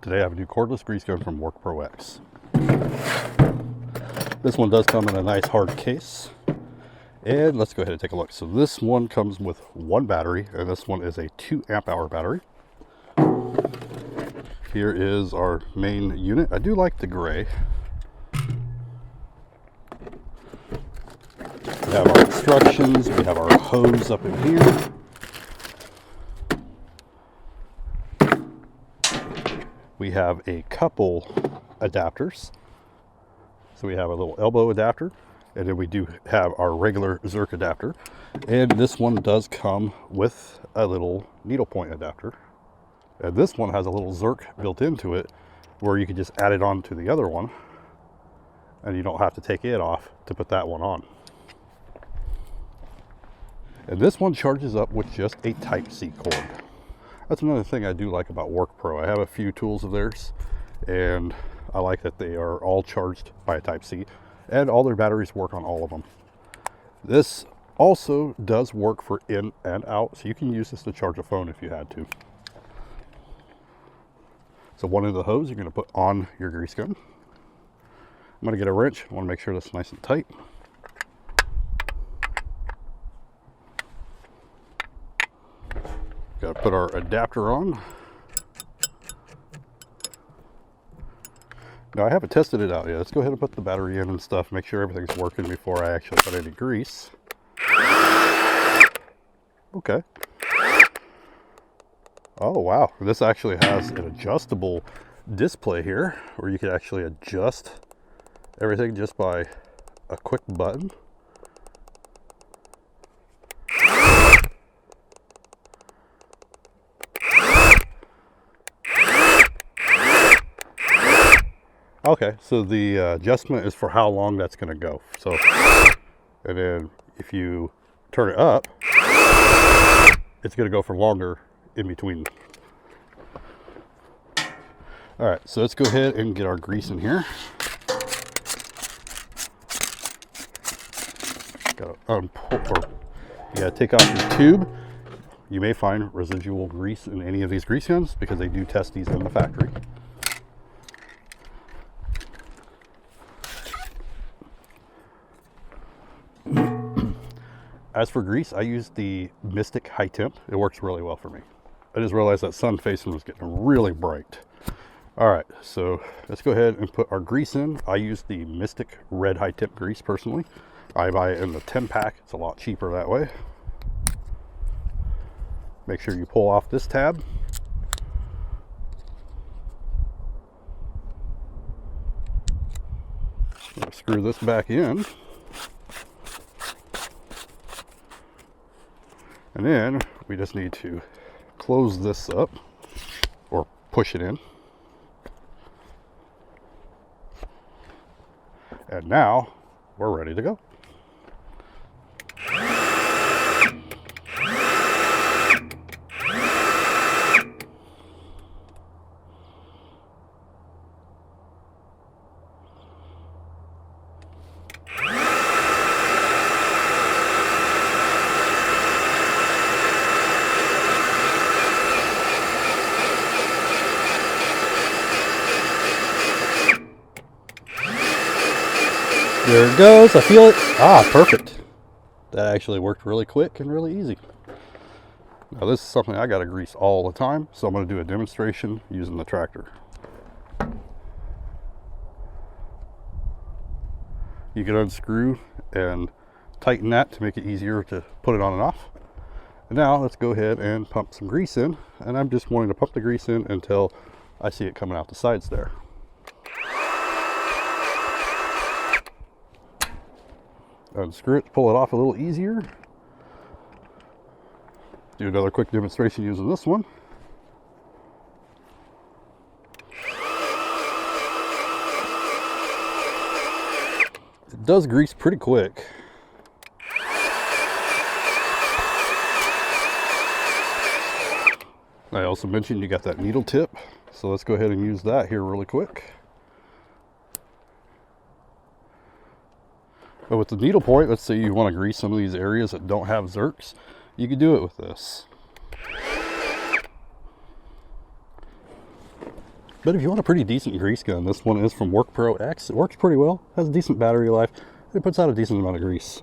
Today I have a new cordless grease gun from WorkProX. This one does come in a nice hard case. And let's go ahead and take a look. So this one comes with one battery, and this one is a 2 amp hour battery. Here is our main unit. I do like the gray. We have our instructions, we have our hose up in here. We have a couple adapters. So we have a little elbow adapter, and then we do have our regular Zerk adapter. And this one does come with a little needlepoint adapter. And this one has a little Zerk built into it where you can just add it on to the other one, and you don't have to take it off to put that one on. And this one charges up with just a Type-C cord. That's another thing I do like about WorkPro. I have a few tools of theirs, and I like that they are all charged by a Type-C, and all their batteries work on all of them. This also does work for in and out, so you can use this to charge a phone if you had to. So one end of the hose you're going to put on your grease gun. I'm going to get a wrench. I want to make sure that's nice and tight. Got to put our adapter on. Now I haven't tested it out yet. Let's go ahead and put the battery in and stuff, make sure everything's working before I actually put any grease. Okay. Oh wow, this actually has an adjustable display here where you can actually adjust everything just by a quick button. Okay, so the adjustment is for how long that's going to go. So, and then if you turn it up, it's going to go for longer in between. All right, so let's go ahead and get our grease in here. Got to unpull, or you got to take off your tube. You may find residual grease in any of these grease guns because they do test these in the factory. As for grease, I use the Mystic High Temp. It works really well for me. I just realized that sun facing was getting really bright. All right, so let's go ahead and put our grease in. I use the Mystic Red High Temp grease personally. I buy it in the 10 pack. It's a lot cheaper that way. Make sure you pull off this tab. Screw this back in. And then we just need to close this up or push it in. And now we're ready to go. There it goes. I feel it. Ah, perfect. That actually worked really quick and really easy. Now this is something I got to grease all the time, so I'm going to do a demonstration using the tractor. You can unscrew and tighten that to make it easier to put it on and off. And now let's go ahead and pump some grease in, and I'm just wanting to pump the grease in until I see it coming out the sides there. Unscrew it, pull it off a little easier. Do another quick demonstration using this one. It does grease pretty quick. I also mentioned you got that needle tip, so let's go ahead and use that here really quick. But with the needle point, let's say you want to grease some of these areas that don't have Zerks, you can do it with this. But if you want a pretty decent grease gun, this one is from WorkProX. It works pretty well, has a decent battery life, and it puts out a decent amount of grease.